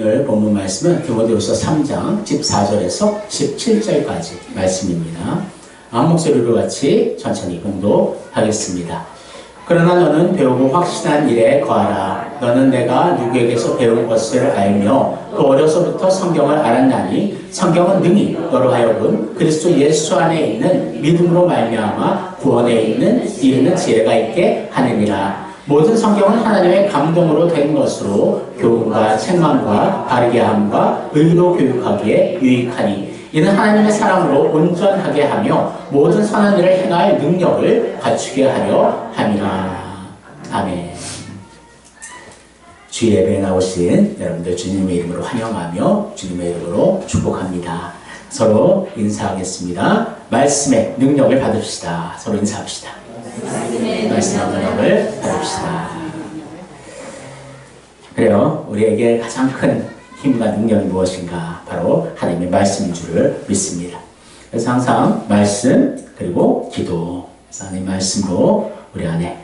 오늘 본문 말씀은 디모데후서 3장 14절에서 17절까지 말씀입니다. 한 목소리로 같이 천천히 공독하겠습니다. 그러나 너는 배우고 확신한 일에 거하라. 너는 내가 누구에게서 배운 것을 알며 또 어려서부터 성경을 알았나니 성경은 능히 너로 하여금 그리스도 예수 안에 있는 믿음으로 말미암아 구원에 이르는 지혜가 있게 하느니라. 모든 성경은 하나님의 감동으로 된 것으로 교훈과 책망과 바르게 함과 의로 교육하기에 유익하니 이는 하나님의 사랑으로 온전하게 하며 모든 선한 일을 행할 능력을 갖추게 하려 함이라. 아멘. 주 예배에 나오신 여러분들 주님의 이름으로 환영하며 주님의 이름으로 축복합니다. 서로 인사하겠습니다. 말씀의 능력을 받읍시다. 서로 인사합시다. 말씀의 능력을 받읍시다. 그래요. 우리에게 가장 큰 힘과 능력이 무엇인가? 바로 하나님의 말씀인 줄을 믿습니다. 그래서 항상 말씀 그리고 기도, 하나님의 말씀으로 우리 안에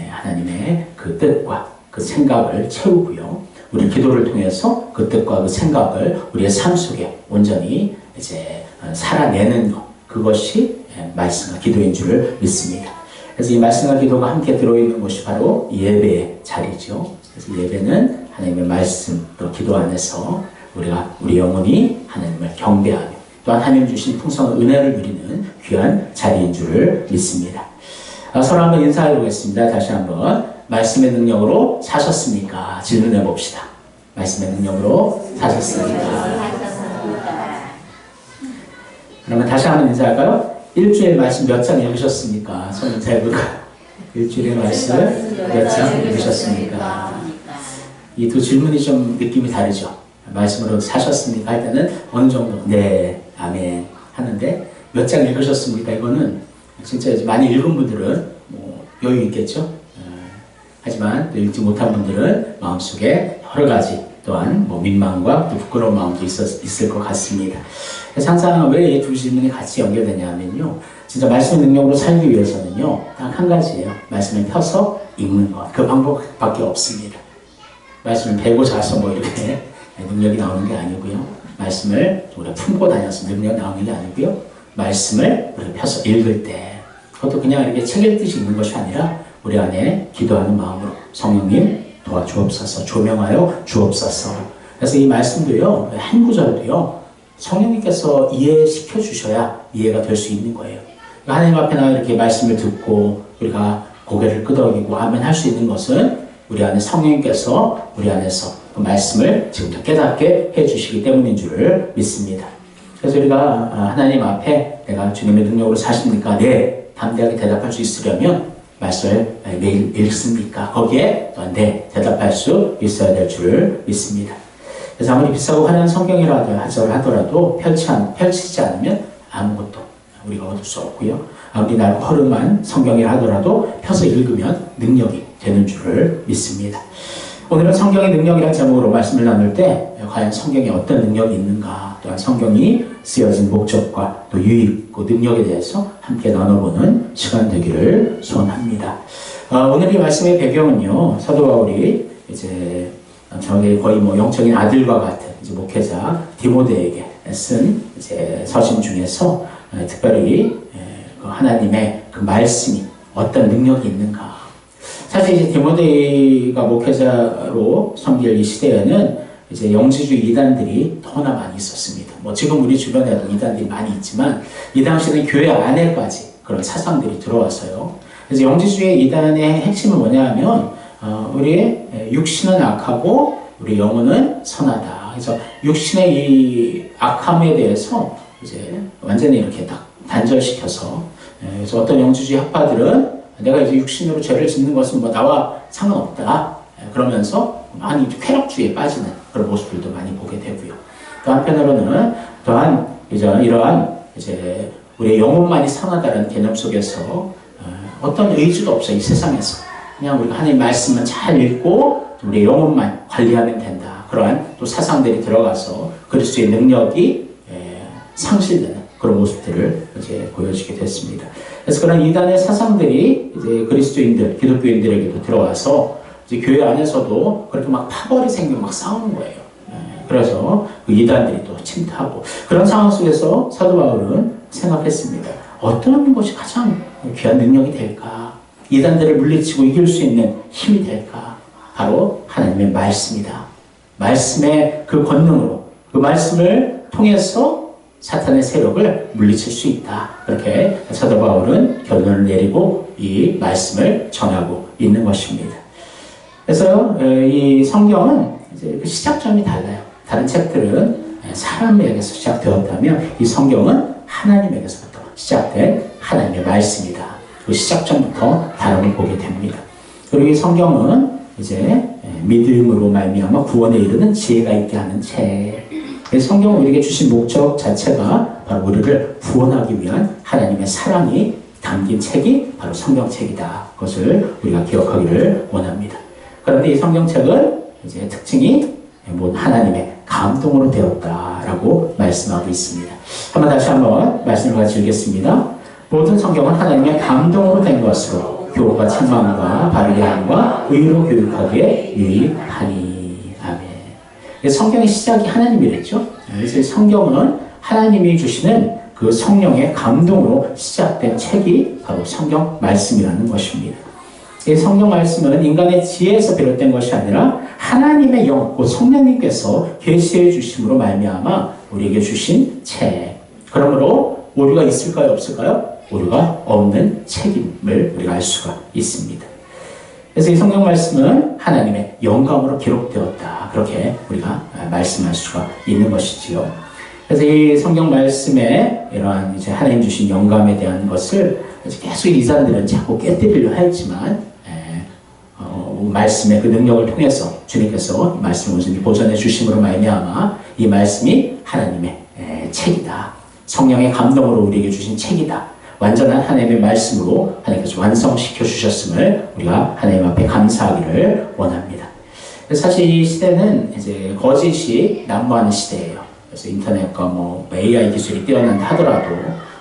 하나님의 그 뜻과 그 생각을 채우고요. 우리 기도를 통해서 그 뜻과 그 생각을 우리의 삶 속에 온전히 이제 살아내는 것, 그것이 말씀과 기도인 줄을 믿습니다. 그래서 이 말씀과 기도가 함께 들어있는 것이 바로 예배의 자리죠. 그래서 예배는 하나님의 말씀 또 기도 안에서 우리 영혼이 하나님을 경배하며 또한 하나님 주신 풍성한 은혜를 누리는 귀한 자리인 줄을 믿습니다. 서로 한번 인사해 보겠습니다. 다시 한번 말씀의 능력으로 사셨습니까? 질문해 봅시다. 말씀의 능력으로 사셨습니까? 그러면 다시 한번 인사할까요? 일주일 말씀 몇 장 읽으셨습니까? 손 인사해볼까요? 일주일의 말씀 몇 장 읽으셨습니까? 이 두 질문이 좀 느낌이 다르죠. 말씀으로 사셨습니까? 할 때는 어느 정도 네, 아멘 하는데 몇 장 읽으셨습니까? 이거는 진짜 많이 읽은 분들은 뭐 여유 있겠죠. 하지만 또 읽지 못한 분들은 마음속에 여러 가지 또한 뭐 민망과 또 부끄러운 마음도 있을 것 같습니다. 그래서 항상 왜 이 두 질문이 같이 연결되냐면요. 진짜 말씀의 능력으로 살기 위해서는요. 딱 한 가지예요. 말씀을 펴서 읽는 것. 그 방법밖에 없습니다. 말씀을 배고 자서 뭐 이렇게 능력이 나오는 게 아니고요. 말씀을 우리가 품고 다녀서 능력이 나오는 게 아니고요. 말씀을 우리가 펴서 읽을 때 그것도 그냥 이렇게 책 읽듯이 읽는 것이 아니라 우리 안에 기도하는 마음으로 성령님 도와주옵소서, 조명하여 주옵소서. 그래서 이 말씀도요, 한 구절도요, 성령님께서 이해시켜 주셔야 이해가 될 수 있는 거예요. 하나님 앞에 나와 이렇게 말씀을 듣고 우리가 고개를 끄덕이고 아멘 할 수 있는 것은 우리 안에 성령님께서 우리 안에서 그 말씀을 지금부터 깨닫게 해주시기 때문인 줄을 믿습니다. 그래서 우리가 하나님 앞에 내가 주님의 능력으로 사십니까? 네, 담대하게 대답할 수 있으려면 말씀을 매일 읽습니까? 거기에 또한 네, 대답할 수 있어야 될 줄을 믿습니다. 그래서 아무리 비싸고 화려한 성경이라도 하더라도 펼치지 않으면 아무것도 우리가 얻을 수 없고요. 아무리 낡고 허름한 성경이라 하더라도 펴서 읽으면 능력이 되는 줄을 믿습니다. 오늘은 성경의 능력이라는 제목으로 말씀을 나눌 때 과연 성경에 어떤 능력이 있는가, 또한 성경이 쓰여진 목적과 또 유익, 그 능력에 대해서 함께 나눠보는 시간 되기를 소원합니다. 오늘 이 말씀의 배경은요, 사도 바울이 이제 저게 거의 뭐 영적인 아들과 같은 이제 목회자 디모데에게 쓴 이제 서신 중에서 특별히 하나님의 그 말씀이 어떤 능력이 있는가. 사실 이제 디모데가 목회자로 섬길 이 시대에는 이제 영지주의 이단들이 너무나 많이 있었습니다. 뭐 지금 우리 주변에도 이단들이 많이 있지만 이 당시에는 교회 안에까지 그런 사상들이 들어와서요. 그래서 영지주의 이단의 핵심은 뭐냐 하면 우리의 육신은 악하고 우리 영혼은 선하다. 그래서 육신의 이 악함에 대해서 이제 완전히 이렇게 딱 단절시켜서 그래서 어떤 영지주의 학파들은 내가 이제 육신으로 죄를 짓는 것은 뭐 나와 상관없다. 그러면서 많이 쾌락주의에 빠지는 그런 모습들도 많이 보게 되고요. 또 한편으로는 또한 이러한 이제 우리의 영혼만이 선하다는 개념 속에서 어떤 의지도 없어 이 세상에서 그냥 우리가 하나님 말씀만 잘 읽고 우리의 영혼만 관리하면 된다. 그러한 또 사상들이 들어가서 그리스도의 능력이 상실되는 그런 모습들을 이제 보여지게 됐습니다. 그래서 그런 이단의 사상들이 이제 그리스도인들, 기독교인들에게도 들어와서 이제 교회 안에서도 그렇게 막 파벌이 생기고 막 싸우는 거예요. 그래서 그 이단들이 또 침투하고 그런 상황 속에서 사도 바울은 생각했습니다. 어떤 것이 가장 귀한 능력이 될까? 이단들을 물리치고 이길 수 있는 힘이 될까? 바로 하나님의 말씀이다. 말씀의 그 권능으로 그 말씀을 통해서 사탄의 세력을 물리칠 수 있다. 그렇게 사도 바울은 결론을 내리고 이 말씀을 전하고 있는 것입니다. 그래서 이 성경은 이제 그 시작점이 달라요. 다른 책들은 사람에게서 시작되었다면 이 성경은 하나님에게서부터 시작된 하나님의 말씀이다. 그 시작점부터 다름을 보게 됩니다. 그리고 이 성경은 이제 믿음으로 말미암아 구원에 이르는 지혜가 있게 하는 책. 성경은 우리에게 주신 목적 자체가 바로 우리를 구원하기 위한 하나님의 사랑이 담긴 책이 바로 성경책이다. 그것을 우리가 기억하기를 원합니다. 그런데 이 성경책은 이제 특징이 하나님의 감동으로 되었다라고 말씀하고 있습니다. 다시 한번 말씀을 같이 읽겠습니다. 모든 성경은 하나님의 감동으로 된 것으로 교훈과 책망과 바르게 함과 의로 교육하기에 유익하니. 아멘. 성경의 시작이 하나님이랬죠. 그래서 성경은 하나님이 주시는 그 성령의 감동으로 시작된 책이 바로 성경 말씀이라는 것입니다. 이 성경 말씀은 인간의 지혜에서 비롯된 것이 아니라 하나님의 영, 곧 성령님께서 계시해 주심으로 말미암아 우리에게 주신 책. 그러므로 오류가 있을까요, 없을까요? 오류가 없는 책임을 우리가 알 수가 있습니다. 그래서 이 성경 말씀은 하나님의 영감으로 기록되었다. 그렇게 우리가 말씀할 수가 있는 것이지요. 그래서 이 성경 말씀에 이러한 이제 하나님 주신 영감에 대한 것을 계속 이 사람들은 자꾸 깨뜨리려 했지만 말씀의 그 능력을 통해서 주님께서 말씀을 보존해 주심으로 말미암아 이 말씀이 하나님의 책이다. 성령의 감동으로 우리에게 주신 책이다. 완전한 하나님의 말씀으로 하나님께서 완성시켜 주셨음을 우리가 하나님 앞에 감사하기를 원합니다. 사실 이 시대는 이제 거짓이 난무하는 시대예요. 그래서 인터넷과 AI 기술이 뛰어난다 하더라도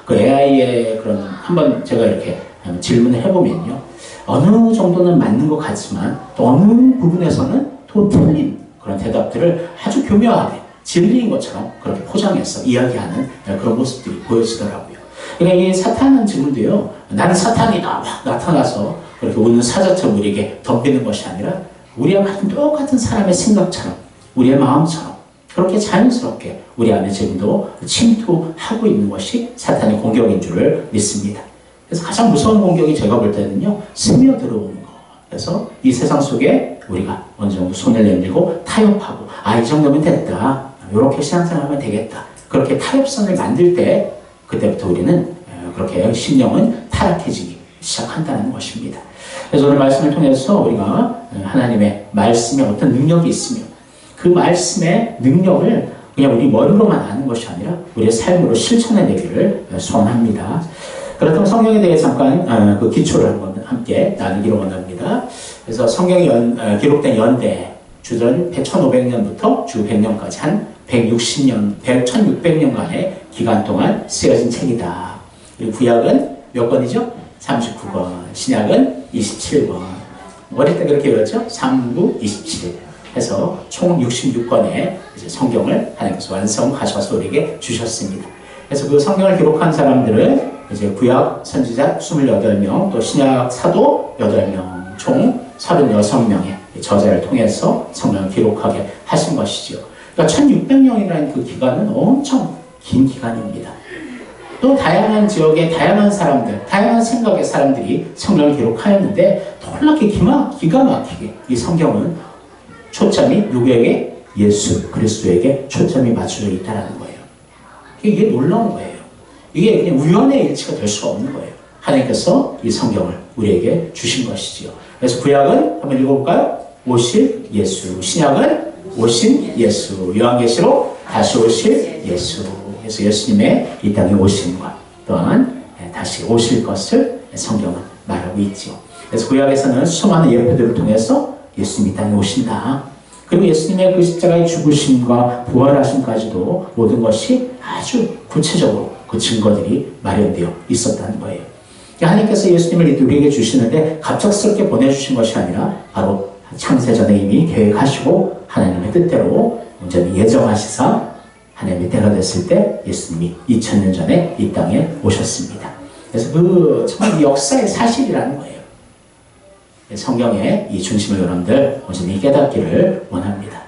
그 AI의 그런 한번 제가 이렇게 질문을 해보면요. 어느 정도는 맞는 것 같지만 또 어느 부분에서는 또 틀린 그런 대답들을 아주 교묘하게 진리인 것처럼 그렇게 포장해서 이야기하는 그런 모습들이 보여지더라고요. 그러니까 이 사탄은 지금도요. 나는 사탄이다 막 나타나서 그렇게 오는 사자처럼 우리에게 덤비는 것이 아니라 우리와 같은 똑같은 사람의 생각처럼 우리의 마음처럼 그렇게 자연스럽게 우리 안에 지금도 침투하고 있는 것이 사탄의 공격인 줄을 믿습니다. 그래서 가장 무서운 공격이 제가 볼 때는요. 스며들어오는 거. 그래서 이 세상 속에 우리가 어느 정도 손을 내밀고 타협하고 이 정도면 됐다. 이렇게 신앙생활하면 되겠다. 그렇게 타협선을 만들 때 그때부터 우리는 그렇게 심령은 타락해지기 시작한다는 것입니다. 그래서 오늘 말씀을 통해서 우리가 하나님의 말씀에 어떤 능력이 있으며 그 말씀의 능력을 그냥 우리 머리로만 아는 것이 아니라 우리의 삶으로 실천해내기를 소원합니다. 그렇다면 성경에 대해 잠깐 그 기초를 한번 함께 나누기를 원합니다. 그래서 성경이 기록된 연대 주전 1500년부터 주 100년까지 한 160년, 1600년간의 기간 동안 쓰여진 책이다. 그리고 구약은 몇 권이죠? 39권, 신약은 27권. 어릴 때 그렇게 외웠죠? 39, 27 해서 총 66권의 성경을 하나님께서 완성하셔서 우리에게 주셨습니다. 그래서 그 성경을 기록한 사람들은 이제 구약 선지자 28명, 또 신약 사도 8명, 총 36명의 저자를 통해서 성경을 기록하게 하신 것이죠. 그러니까 1600년이라는 그 기간은 엄청 긴 기간입니다. 또 다양한 지역의 다양한 사람들, 다양한 생각의 사람들이 성경을 기록하였는데 놀랍게 기가 막히게 이 성경은 초점이 누구에게? 예수 그리스도에게 초점이 맞춰져 있다는 거예요. 이게 놀라운 거예요. 이게 그냥 우연의 일치가 될 수가 없는 거예요. 하나님께서 이 성경을 우리에게 주신 것이지요. 그래서 구약은 한번 읽어볼까요? 오실 예수, 신약은 오신 예수, 요한계시록 다시 오실 예수. 그래서 예수님의 이 땅에 오심과 또한 다시 오실 것을 성경은 말하고 있죠. 그래서 구약에서는 수많은 예표들을 통해서 예수님이 이 땅에 오신다. 그리고 예수님의 그 십자가의 죽으심과 부활하심까지도 모든 것이 아주 구체적으로 그 증거들이 마련되어 있었다는 거예요. 하나님께서 예수님을 우리에게 주시는데 갑작스럽게 보내주신 것이 아니라 바로 창세전에 이미 계획하시고 하나님의 뜻대로 온전히 예정하시사 하나님의 때가 됐을 때 예수님이 2000년 전에 이 땅에 오셨습니다. 그래서 그 정말 역사의 사실이라는 거예요. 성경의 이 중심을 여러분들 온전히 깨닫기를 원합니다.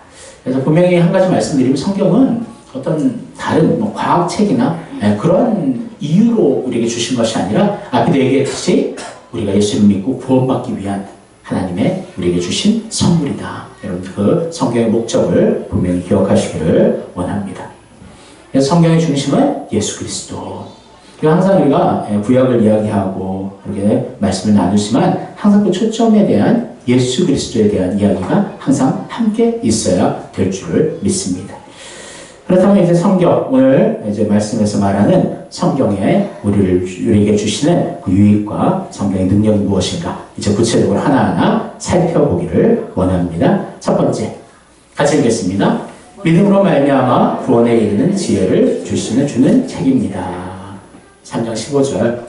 그래서 분명히 한 가지 말씀드리면 성경은 어떤 다른 과학책이나 그런 이유로 우리에게 주신 것이 아니라 앞에도 얘기했듯이 우리가 예수를 믿고 구원받기 위한 하나님의 우리에게 주신 선물이다. 여러분 그 성경의 목적을 분명히 기억하시기를 원합니다. 그래서 성경의 중심은 예수 그리스도. 항상 우리가 구약을 이야기하고 이렇게 말씀을 나누지만 항상 그 초점에 대한 예수 그리스도에 대한 이야기가 항상 함께 있어야 될 줄을 믿습니다. 그렇다면 이제 성경, 오늘 이제 말씀에서 말하는 성경에 우리에게 주시는 그 유익과 성경의 능력이 무엇인가 이제 구체적으로 하나하나 살펴보기를 원합니다. 첫 번째, 같이 읽겠습니다. 믿음으로 말미암아 구원에 이르는 지혜를 주시는 주는 책입니다. 3장 15절.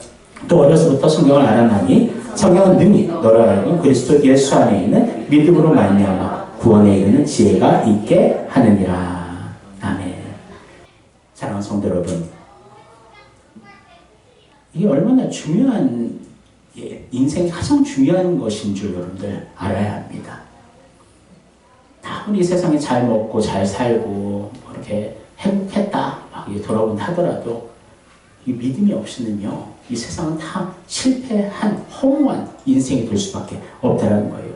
또 어려서부터 성경을 알아나니 성경은 능히 너를 알고 그리스도 예수 안에 있는 믿음으로 말미암아 구원에 이르는 지혜가 있게 하느니라. 아멘. 사랑하는 성도 여러분, 이게 얼마나 중요한 인생이 가장 중요한 것인 줄 여러분들 알아야 합니다. 아무리 세상에 잘 먹고 잘 살고 이렇게 행복했다 막 돌아본다 하더라도 이 믿음이 없이는요, 이 세상은 다 실패한 허무한 인생이 될 수밖에 없다는 거예요.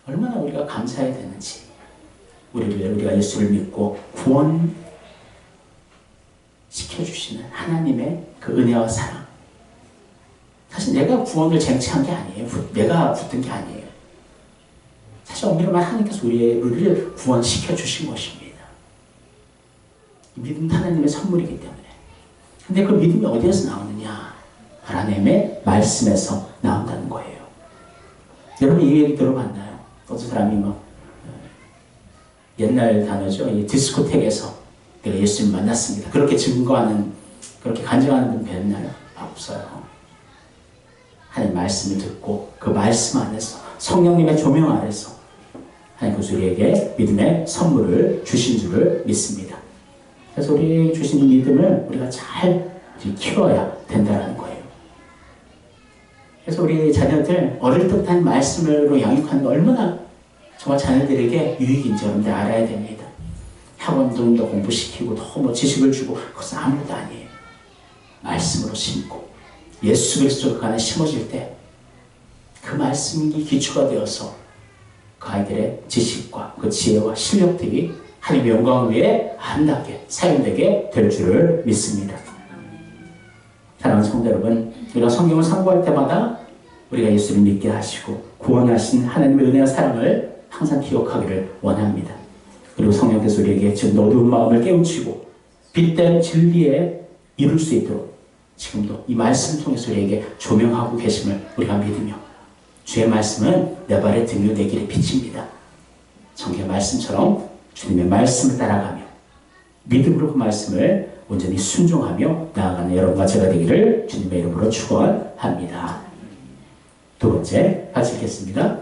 얼마나 우리가 감사해야 되는지, 우리가 예수를 믿고 구원 시켜주시는 하나님의 그 은혜와 사랑. 사실 내가 구원을 쟁취한 게 아니에요. 내가 붙은 게 아니에요. 사실 엄밀히 말하면 하나님께서 우리를 구원시켜 주신 것입니다. 믿음은 하나님의 선물이기 때문에. 근데 그 믿음이 어디에서 나오느냐? 하나님의 말씀에서 나온다는 거예요. 여러분 이 얘기 들어봤나요? 어떤 사람이 옛날 단어죠. 이 디스코텍에서 내가 예수님 만났습니다. 그렇게 증거하는, 그렇게 간증하는 분 뵀나요? 없어요. 하나님 말씀을 듣고 그 말씀 안에서 성령님의 조명 아래서 하나님께서 우리에게 믿음의 선물을 주신 줄을 믿습니다. 그래서 우리 주신 이 믿음을 우리가 잘 키워야 된다는 거예요. 그래서 우리 자녀들 어릴 때부터 한 말씀으로 양육하는 게 얼마나 정말 자녀들에게 유익인지 여러분들 알아야 됩니다. 학원도 더 공부시키고 더 지식을 주고 그것은 아무것도 아니에요. 말씀으로 심고 예수 그리스도 그 안에 심어질 때 그 말씀이 기초가 되어서 그 아이들의 지식과 그 지혜와 실력들이 하나님의 영광을 위해 아름답게 사용되게 될 줄을 믿습니다. 사랑하는 성도 여러분, 우리가 성경을 상고할 때마다 우리가 예수를 믿게 하시고 구원하신 하나님의 은혜와 사랑을 항상 기억하기를 원합니다. 그리고 성령께서 우리에게 지금 어두운 마음을 깨우치고 빛된 진리에 이룰 수 있도록 지금도 이 말씀을 통해서 우리에게 조명하고 계심을 우리가 믿으며 주의 말씀은 내 발의 등이요 내 길의 빛입니다. 성경의 말씀처럼 주님의 말씀을 따라가며 믿음으로 그 말씀을 온전히 순종하며 나아가는 여러분과 제가 되기를 주님의 이름으로 축원합니다. 두 번째, 같이 읽겠습니다.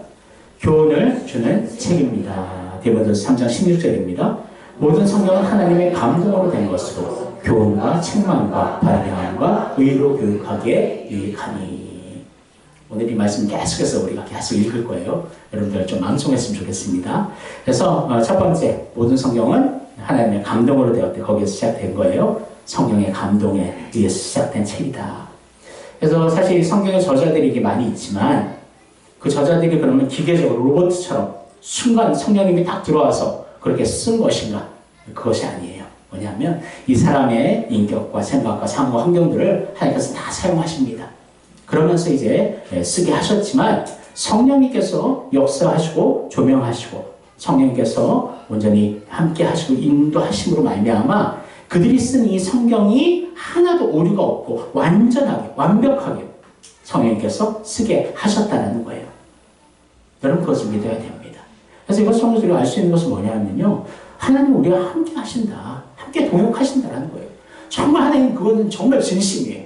교훈을 주는 책입니다. 디모데후서 3장 16절입니다. 모든 성경은 하나님의 감동으로 된 것으로 교훈과 책망과 바르게 함과 의로 교육하기에 유익하니. 오늘 이 말씀 계속해서 우리가 계속 읽을 거예요. 여러분들 좀 낭송했으면 좋겠습니다. 그래서 첫 번째, 모든 성경은 하나님의 감동으로 되었대. 거기에서 시작된 거예요. 성령의 감동에 의해서 시작된 책이다. 그래서 사실 성경의 저자들이 많이 있지만 그 저자들이 그러면 기계적으로 로봇처럼 순간 성령님이 딱 들어와서 그렇게 쓴 것인가? 그것이 아니에요. 뭐냐면 이 사람의 인격과 생각과 상호 환경들을 하나님께서 다 사용하십니다. 그러면서 이제 쓰게 하셨지만 성령님께서 역사하시고 조명하시고 성령님께서 온전히 함께 하시고 인도하심으로 말미암아 그들이 쓴 이 성경이 하나도 오류가 없고 완전하게 완벽하게 성령님께서 쓰게 하셨다는 거예요. 여러분 그것을 믿어야 됩니다. 그래서 이것 성도들이 알 수 있는 것은 뭐냐면요, 하나님 우리와 함께 하신다, 함께 동역하신다는 거예요. 정말 하나님 그거는 정말 진심이에요.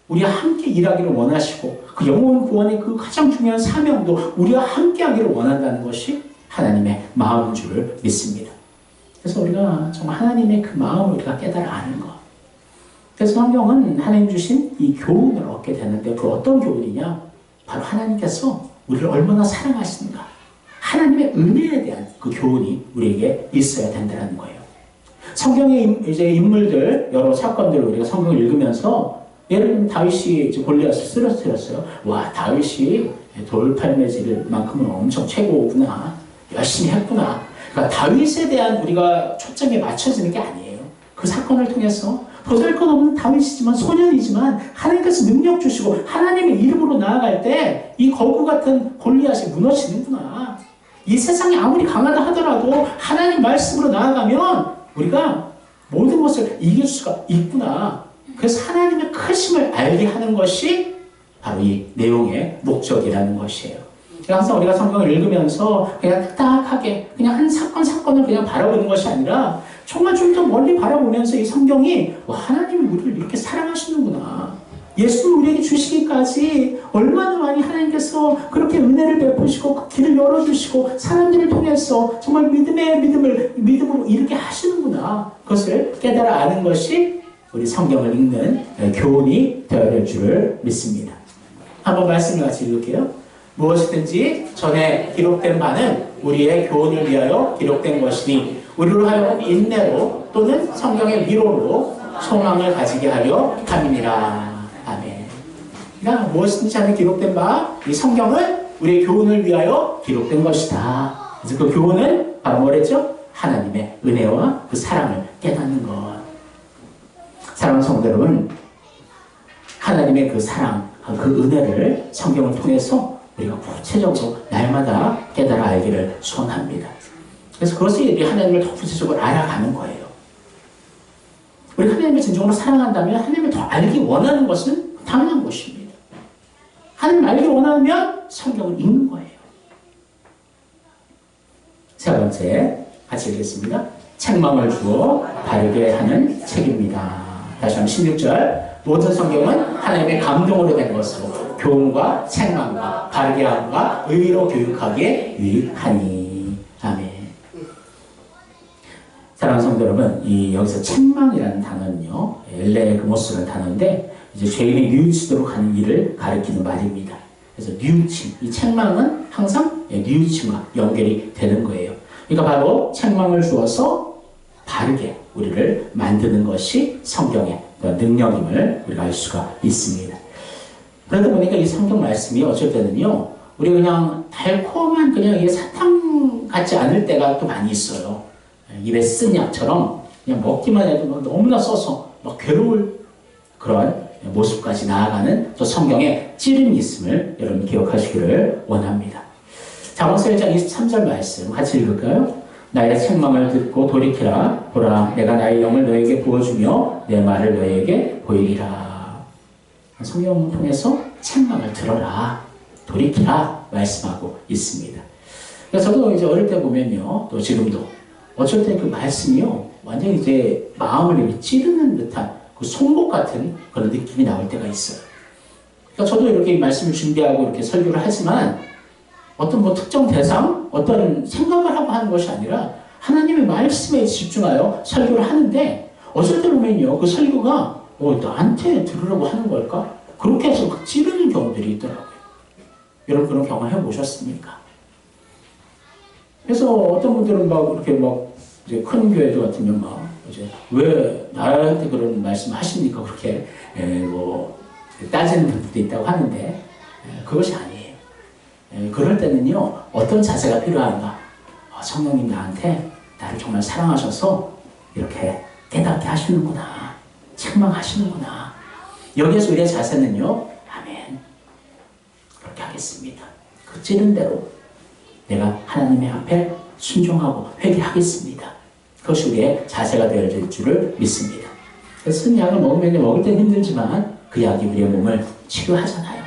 우리와 함께 일하기를 원하시고 그 영혼 구원의 그 가장 중요한 사명도 우리와 함께 하기를 원한다는 것이 하나님의 마음인 줄을 믿습니다. 그래서 우리가 정말 하나님의 그 마음을 우리가 깨달아 아는 것. 그래서 성경은 하나님 주신 이 교훈을 얻게 되는데 그 어떤 교훈이냐? 바로 하나님께서 우리를 얼마나 사랑하시는가. 하나님의 은혜에 대한 그 교훈이 우리에게 있어야 된다는 거예요. 성경의 이제 인물들, 여러 사건들을 우리가 성경을 읽으면서 예를 들면 다윗이 이제 골리앗을 쓰러뜨렸어요. 와, 다윗이 돌팔매질만큼은 엄청 최고구나. 열심히 했구나. 그러니까 다윗에 대한 우리가 초점이 맞춰지는 게 아니에요. 그 사건을 통해서 보잘것없는 다윗이지만 소년이지만 하나님께서 능력 주시고 하나님의 이름으로 나아갈 때 이 거구 같은 골리앗이 무너지는구나. 이 세상이 아무리 강하다 하더라도 하나님 말씀으로 나아가면 우리가 모든 것을 이길 수가 있구나. 그래서 하나님의 크심을 알게 하는 것이 바로 이 내용의 목적이라는 것이에요. 항상 우리가 성경을 읽으면서 그냥 딱하게 그냥 한 사건을 그냥 바라보는 것이 아니라 정말 좀 더 멀리 바라보면서 이 성경이 와, 하나님이 우리를 이렇게 사랑하시는구나. 예수를 우리에게 주시기까지 얼마나 많이 하나님께서 그렇게 은혜를 베푸시고 그 길을 열어주시고 사람들을 통해서 정말 믿음으로 이렇게 하시는구나. 그것을 깨달아 아는 것이 우리 성경을 읽는 교훈이 되어야 될 줄을 믿습니다. 한번 말씀을 같이 읽을게요. 무엇이든지 전에 기록된 바는 우리의 교훈을 위하여 기록된 것이니 우리로 하여금 인내로 또는 성경의 위로로 소망을 가지게 하려 함이니라. 아멘. 그러니까 무엇이든지 전에 기록된 바, 이 성경은 우리의 교훈을 위하여 기록된 것이다. 그래서 그 교훈은 바로 뭐랬죠? 하나님의 은혜와 그 사랑을 깨닫는 것. 사랑하는 성도 여러분, 하나님의 그 사랑, 그 은혜를 성경을 통해서 우리가 구체적으로 날마다 깨달아 알기를 소원합니다. 그래서 그것이 하나님을 더 구체적으로 알아가는 거예요. 우리 하나님을 진정으로 사랑한다면 하나님을 더 알기 원하는 것은 당연한 것입니다. 하나님을 알기 원하면 성경을 읽는 거예요. 세 번째, 같이 읽겠습니다. 책망을 주어 바르게 하는 책입니다. 다시 한번 16절. 모든 성경은 하나님의 감동으로 된 것으로 교훈과 책망과 바르게 함과 의로 교육하기에 유익하니. 아멘. 사랑하는 성도 여러분, 여기서 책망이라는 단어는요, 엘레그모스라는 단어인데 이제 죄인이 뉘우치도록 하는 일을 가리키는 말입니다. 그래서 뉘우침, 이 책망은 항상 뉘우침과 연결이 되는 거예요. 그러니까 바로 책망을 주어서 바르게 우리를 만드는 것이 성경의 능력임을 우리가 알 수가 있습니다. 그러다 보니까 이 성경 말씀이 어쩔 때는요, 우리 그냥 달콤한 그냥 이게 사탕 같지 않을 때가 또 많이 있어요. 입에 쓴 약처럼 그냥 먹기만 해도 막 너무나 써서 막 괴로울 그런 모습까지 나아가는 또 성경에 찌름이 있음을 여러분 기억하시기를 원합니다. 잠언서 1장 23절 말씀 같이 읽을까요? 나의 책망을 듣고 돌이키라. 보라, 내가 나의 영을 너에게 부어주며 내 말을 너에게 보이리라. 성경을 통해서 책망을 들어라, 돌이키라 말씀하고 있습니다. 그래서 저도 이제 어릴 때 보면요, 또 지금도 어쩔 때 그 말씀이요, 완전히 이제 마음을 이렇게 찌르는 듯한 그 송곳 같은 그런 느낌이 나올 때가 있어요. 그러니까 저도 이렇게 이 말씀을 준비하고 이렇게 설교를 하지만 어떤 뭐 특정 대상, 어떤 생각을 하고 하는 것이 아니라 하나님의 말씀에 집중하여 설교를 하는데 어쩔 때 보면요, 그 설교가 나한테 들으라고 하는 걸까? 그렇게 해서 그 찌르는 경우들이 있더라고요. 여러분 그런 경험 해보셨습니까? 그래서 어떤 분들은 막 이렇게 막 이제 큰 교회들 같으면 막 이제 왜 나한테 그런 말씀을 하십니까? 그렇게 뭐 따지는 분들도 있다고 하는데 그것이 아니에요. 그럴 때는요, 어떤 자세가 필요한가? 성령님 나한테 나를 정말 사랑하셔서 이렇게 깨닫게 하시는구나, 책망하시는구나. 여기에서 우리의 자세는요, 아멘, 그렇게 하겠습니다. 그 찌른 대로 내가 하나님의 앞에 순종하고 회개하겠습니다. 그것이 우리의 자세가 되어야 될 줄을 믿습니다. 쓴 약을 먹으면 먹을 때는 힘들지만 그 약이 우리의 몸을 치료하잖아요.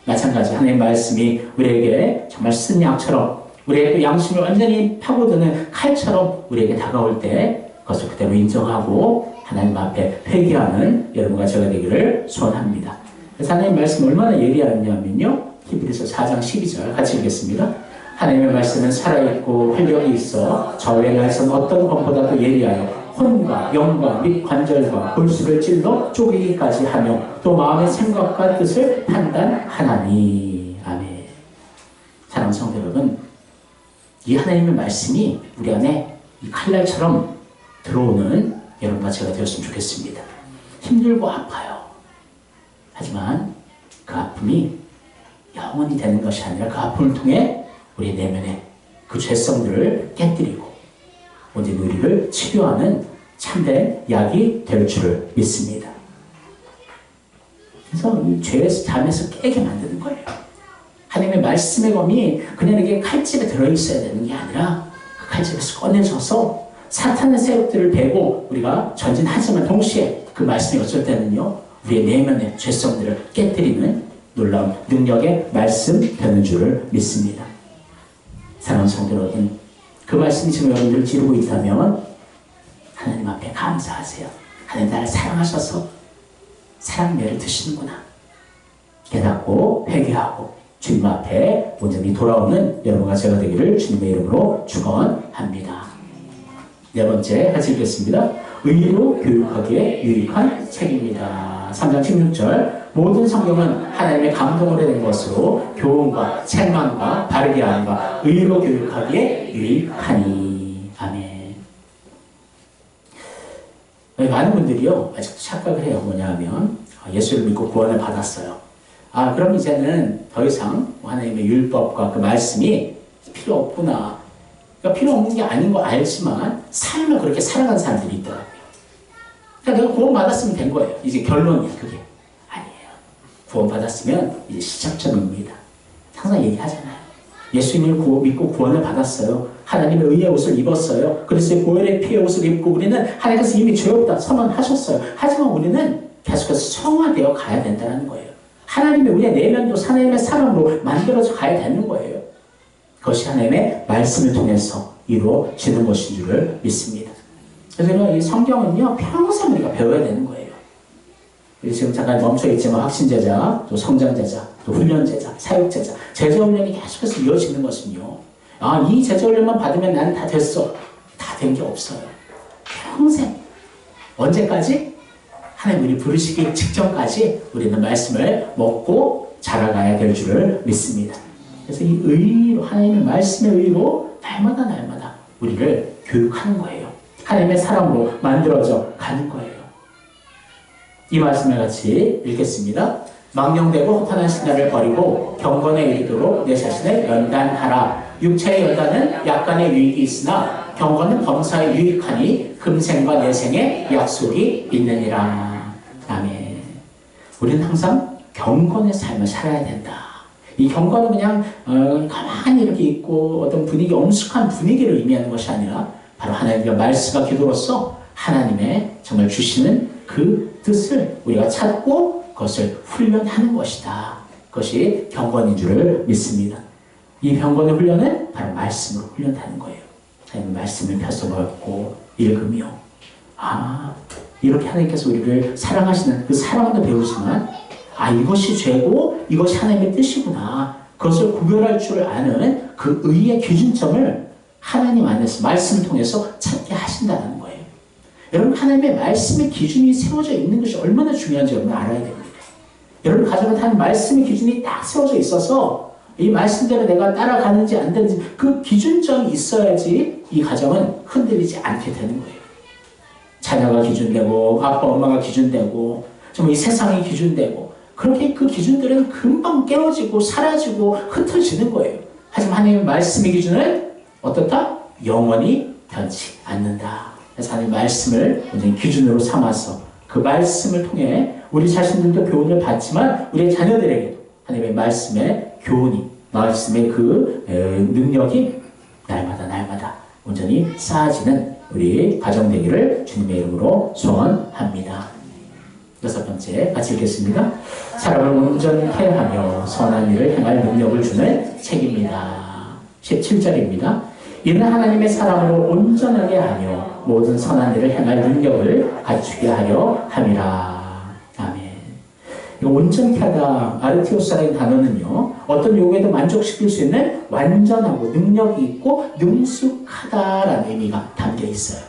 마찬가지 하나님의 말씀이 우리에게 정말 쓴 약처럼 우리의 또 양심을 완전히 파고드는 칼처럼 우리에게 다가올 때 그것을 그대로 인정하고 하나님 앞에 회개하는 여러분과 제가 되기를 소원합니다. 그래서 하나님 말씀이 얼마나 예리하냐면요, 히브리서 4장 12절 같이 읽겠습니다. 하나님의 말씀은 살아있고 활력이 있어 저의 날선 어떤 것보다도 예리하여 혼과 영과 및 관절과 골수를 찔러 쪼개기까지 하며 또 마음의 생각과 뜻을 판단하나니. 아멘. 사랑하는 성도 여러분, 이 하나님의 말씀이 우리 안에 이 칼날처럼 들어오는 여러분과 제가 되었으면 좋겠습니다. 힘들고 아파요. 하지만 그 아픔이 영원히 되는 것이 아니라 그 아픔을 통해 우리 내면의 그 죄성들을 깨뜨리고 온전히 우리를 치료하는 참된 약이 될 줄을 믿습니다. 그래서 이 죄에서 잠에서 깨게 만드는 거예요. 하나님의 말씀의 검이 그냥 이렇게 칼집에 들어있어야 되는 게 아니라 그 칼집에서 꺼내져서 사탄의 세력들을 베고 우리가 전진하지만 동시에 그 말씀이 어쩔 때는요 우리의 내면의 죄성들을 깨뜨리는 놀라운 능력의 말씀 되는 줄을 믿습니다. 사랑하는 성도 여러분, 그 말씀이 지금 여러분들을 지르고 있다면 하나님 앞에 감사하세요. 하나님 나를 사랑하셔서 사랑매를 드시는구나 깨닫고 회개하고 주님 앞에 온전히 돌아오는 여러분과 제가 되기를 주님의 이름으로 축원합니다. 네 번째 같이 읽겠습니다. 의로 교육하기에 유익한 책입니다. 3장 16절 모든 성경은 하나님의 감동으로 된 것으로 교훈과 책망과 바르게 함과 의로 교육하기에 유익하니. 아멘. 많은 분들이요 아직도 착각을 해요. 뭐냐면 예수를 믿고 구원을 받았어요. 그럼 이제는 더 이상 하나님의 율법과 그 말씀이 필요 없구나. 그러니까 필요 없는 게 아닌 거 알지만 삶을 그렇게 살아간 사람들이 있더라고요. 그러니까 내가 구원 받았으면 된 거예요. 이제 결론이야 그게. 구원 받았으면 이제 시작점입니다. 항상 얘기하잖아요. 예수님을 믿고 구원을 받았어요. 하나님의 의의 옷을 입었어요. 그래서 보혈의 피의 옷을 입고 우리는 하나님께서 이미 죄 없다 선언하셨어요. 하지만 우리는 계속해서 성화되어 가야 된다는 거예요. 하나님의 우리의 내면도 하나님의 사람으로 만들어져 가야 되는 거예요. 그것이 하나님의 말씀을 통해서 이루어지는 것인 줄을 믿습니다. 그래서 이 성경은요 평생 우리가 배워야 되는 거예요. 지금 잠깐 멈춰있지만 확신제자, 또 성장제자, 또 훈련제자, 사역제자, 제자훈련이 계속해서 이어지는 것은요. 이 제자훈련만 받으면 나는 다 됐어. 다 된 게 없어요. 평생. 언제까지? 하나님 우리 부르시기 직전까지 우리는 말씀을 먹고 자라가야 될 줄을 믿습니다. 그래서 이 의로, 하나님의 말씀의 의로 날마다 우리를 교육하는 거예요. 하나님의 사람으로 만들어져 가는 거예요. 이 말씀을 같이 읽겠습니다. 망령되고 허탄한 신화를 버리고 경건에 이르도록 내 자신을 연단하라. 육체의 연단은 약간의 유익이 있으나 경건은 범사에 유익하니 금생과 내생의 약속이 있느니라. 아멘. 우리는 항상 경건의 삶을 살아야 된다. 이 경건은 그냥 가만히 이렇게 있고 어떤 분위기, 엄숙한 분위기를 의미하는 것이 아니라 바로 하나님의 말씀과 기도로서 하나님의 정말 주시는 그 뜻을 우리가 찾고 그것을 훈련하는 것이다. 그것이 경건인 줄을 믿습니다. 이 경건의 훈련은 바로 말씀으로 훈련하는 거예요. 하나님의 말씀을 펴서먹고 읽으며 이렇게 하나님께서 우리를 사랑하시는 그 사랑도 배우지만 이것이 죄고 이것이 하나님의 뜻이구나. 그것을 구별할 줄 아는 그 의의 기준점을 하나님 안에서 말씀을 통해서 찾게 하신다는 거예요. 여러분 하나님의 말씀의 기준이 세워져 있는 것이 얼마나 중요한지 여러분 알아야 됩니다. 여러분 가정에 하나님 말씀의 기준이 딱 세워져 있어서 이 말씀대로 내가 따라가는지 안 되는지 그 기준점이 있어야지 이 가정은 흔들리지 않게 되는 거예요. 자녀가 기준되고 아빠 엄마가 기준되고 정말 이 세상이 기준되고 그렇게 그 기준들은 금방 깨어지고 사라지고 흩어지는 거예요. 하지만 하나님의 말씀의 기준은 어떻다? 영원히 변치 않는다. 그래서 하나님 말씀을 완전히 기준으로 삼아서 그 말씀을 통해 우리 자신들도 교훈을 받지만 우리의 자녀들에게 하나님의 말씀의 교훈이 말씀의 그 능력이 날마다 온전히 쌓아지는 우리 가정 되기를 주님의 이름으로 소원합니다. 여섯 번째 같이 읽겠습니다. 사람을 온전케 하며 선한 일을 행할 능력을 주는 책입니다. 17절입니다. 이는 하나님의 사람으로 온전하게 하며 모든 선한 일을 행할 능력을 갖추게 하려 함이라. 아멘. 온전케 하다, 아르티오스라는 단어는요, 어떤 요구에도 만족시킬 수 있는 완전하고 능력이 있고 능숙하다라는 의미가 담겨 있어요.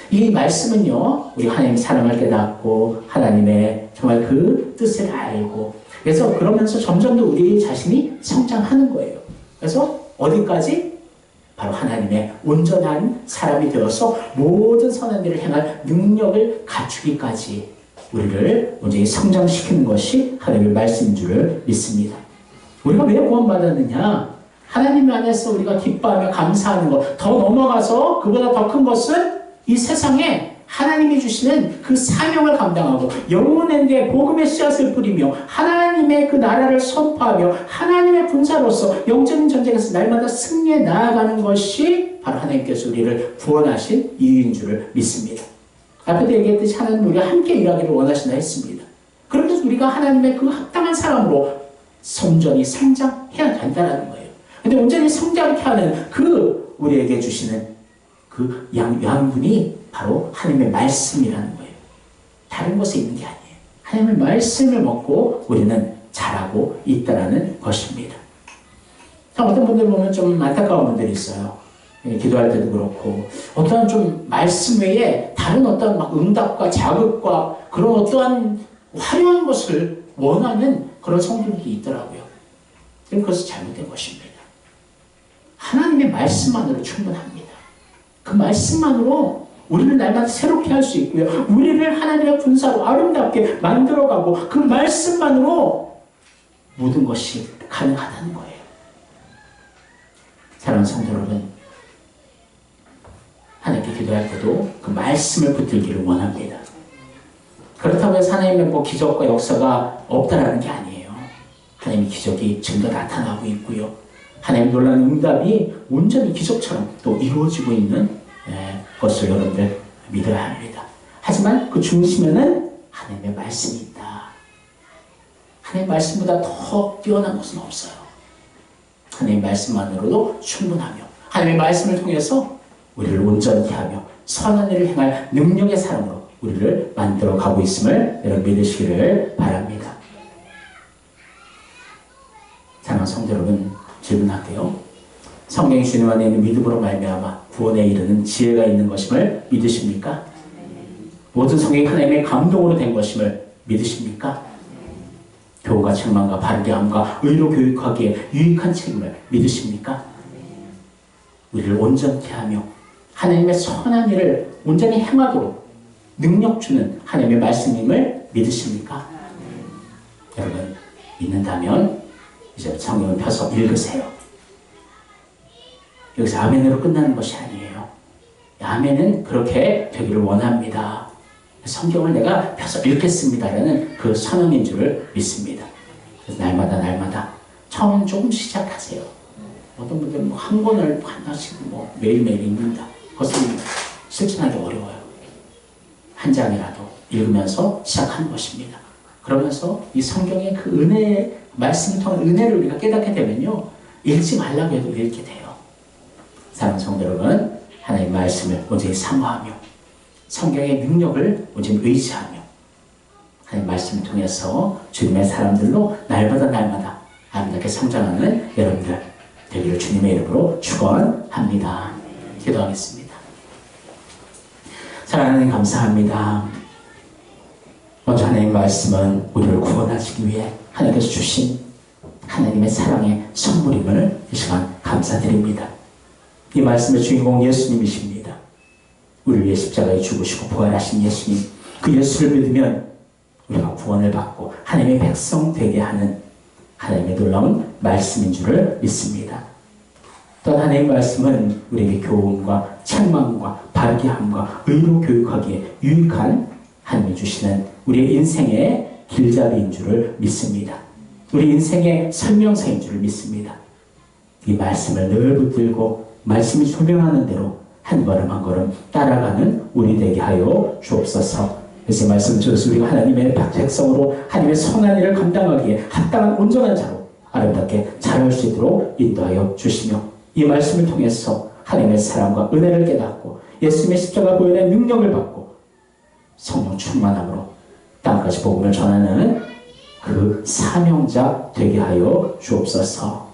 이 말씀은요, 우리 하나님 사랑을 깨닫고 하나님의 정말 그 뜻을 알고, 그래서 그러면서 점점 더 우리 자신이 성장하는 거예요. 그래서 어디까지? 바로 하나님의 온전한 사람이 되어서 모든 선한 일을 행할 능력을 갖추기까지 우리를 온전히 성장시키는 것이 하나님의 말씀인 줄을 믿습니다. 우리가 왜 구원받았느냐? 하나님 안에서 우리가 기뻐하며 감사하는 것, 더 넘어가서 그보다 더 큰 것은 이 세상에 하나님이 주시는 그 사명을 감당하고 영혼에게 복음의 씨앗을 뿌리며 하나님의 그 나라를 선포하며 하나님의 군사로서 영적인 전쟁에서 날마다 승리해 나아가는 것이 바로 하나님께서 우리를 구원하신 이유인 줄을 믿습니다. 앞에도 얘기했듯이 하나님 우리가 함께 일하기를 원하신다 했습니다. 그러면서 우리가 하나님의 그 합당한 사람으로 온전히 성장해야 된다는 거예요. 근데 온전히 성장케 하는 그 우리에게 주시는 그 양분이 바로 하나님의 말씀이라는 거예요. 다른 곳에 있는 게 아니에요. 하나님의 말씀을 먹고 우리는 자라고 있다는 것입니다. 어떤 분들 보면 좀 안타까운 분들이 있어요. 기도할 때도 그렇고 어떠한 좀 말씀 외에 다른 어떤 막 응답과 자극과 그런 어떠한 화려한 것을 원하는 그런 성도들이 있더라고요. 그것은 잘못된 것입니다. 하나님의 말씀만으로 충분합니다. 그 말씀만으로 우리를 날마다 새롭게 할 수 있고요. 우리를 하나님의 군사로 아름답게 만들어가고 그 말씀만으로 모든 것이 가능하다는 거예요. 사랑하는 성도 여러분, 하나님께 기도할 때도 그 말씀을 붙들기를 원합니다. 그렇다고 해서 하나님의 뭐 기적과 역사가 없다라는 게 아니에요. 하나님의 기적이 지금도 나타나고 있고요. 하나님의 놀라운 응답이 온전히 기적처럼 또 이루어지고 있는 것을 여러분들 믿어야 합니다. 하지만 그 중심에는 하나님의 말씀이 있다. 하나님의 말씀보다 더 뛰어난 것은 없어요. 하나님의 말씀만으로도 충분하며 하나님의 말씀을 통해서 우리를 온전히 하며 선한 일을 행할 능력의 사람으로 우리를 만들어 가고 있음을 여러분 믿으시기를 바랍니다. 사랑하는 성도 여러분, 질문할게요. 성경이 주님 안에 있는 믿음으로 말미암아 구원에 이르는 지혜가 있는 것임을 믿으십니까? 모든 성경이 하나님의 감동으로 된 것임을 믿으십니까? 교훈과 책망과 바르게 함과 의로 교육하기에 유익한 책임을 믿으십니까? 우리를 온전케 하며 하나님의 선한 일을 온전히 행하도록 능력 주는 하나님의 말씀임을 믿으십니까? 여러분 믿는다면 이제 성경을 펴서 읽으세요. 여기서 아멘으로 끝나는 것이 아니에요. 아멘은 그렇게 되기를 원합니다. 성경을 내가 펴서 읽겠습니다라는 그 선언인 줄을 믿습니다. 그래서 날마다 처음은 조금 시작하세요. 어떤 분들은 뭐 한 권을 하나씩 뭐 매일매일 읽는다. 그것은 실천하기 어려워요. 한 장이라도 읽으면서 시작하는 것입니다. 그러면서 이 성경의 그 은혜, 말씀을 통한 은혜를 우리가 깨닫게 되면요. 읽지 말라고 해도 읽게 돼요. 사랑하는 성도 여러분, 하나님의 말씀을 온전히 사모하며 성경의 능력을 온전히 의지하며 하나님의 말씀을 통해서 주님의 사람들로 날마다 아름답게 성장하는 여러분들 되기를 주님의 이름으로 축원합니다. 기도하겠습니다. 사랑하는 하나님 감사합니다. 먼저 하나님의 말씀은 우리를 구원하시기 위해 하나님께서 주신 하나님의 사랑의 선물임을 이 시간 감사드립니다. 이 말씀의 주인공 예수님이십니다. 우리를 위해 십자가에 죽으시고 부활하신 예수님, 그 예수를 믿으면 우리가 구원을 받고 하나님의 백성 되게 하는 하나님의 놀라운 말씀인 줄을 믿습니다. 또한 하나님의 말씀은 우리에게 교훈과 책망과 바르게 함과 의로 교육하기에 유익한 하나님이 주시는 우리의 인생의 길잡이인 줄을 믿습니다. 우리 인생의 설명서인 줄을 믿습니다. 이 말씀을 늘 붙들고 말씀이 설명하는 대로 한 걸음 한 걸음 따라가는 우리 되게 하여 주옵소서. 그래서 말씀 주셔서 우리가 하나님의 백성으로 하나님의 선한 일을 감당하기에 합당한 온전한 자로 아름답게 자랄 수 있도록 인도하여 주시며 이 말씀을 통해서 하나님의 사랑과 은혜를 깨닫고 예수님의 십자가 보혈의 능력을 받고 성령 충만함으로 땅까지 복음을 전하는 그 사명자 되게 하여 주옵소서.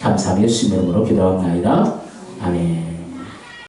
감사하며 예수님 이름으로 기도합니다.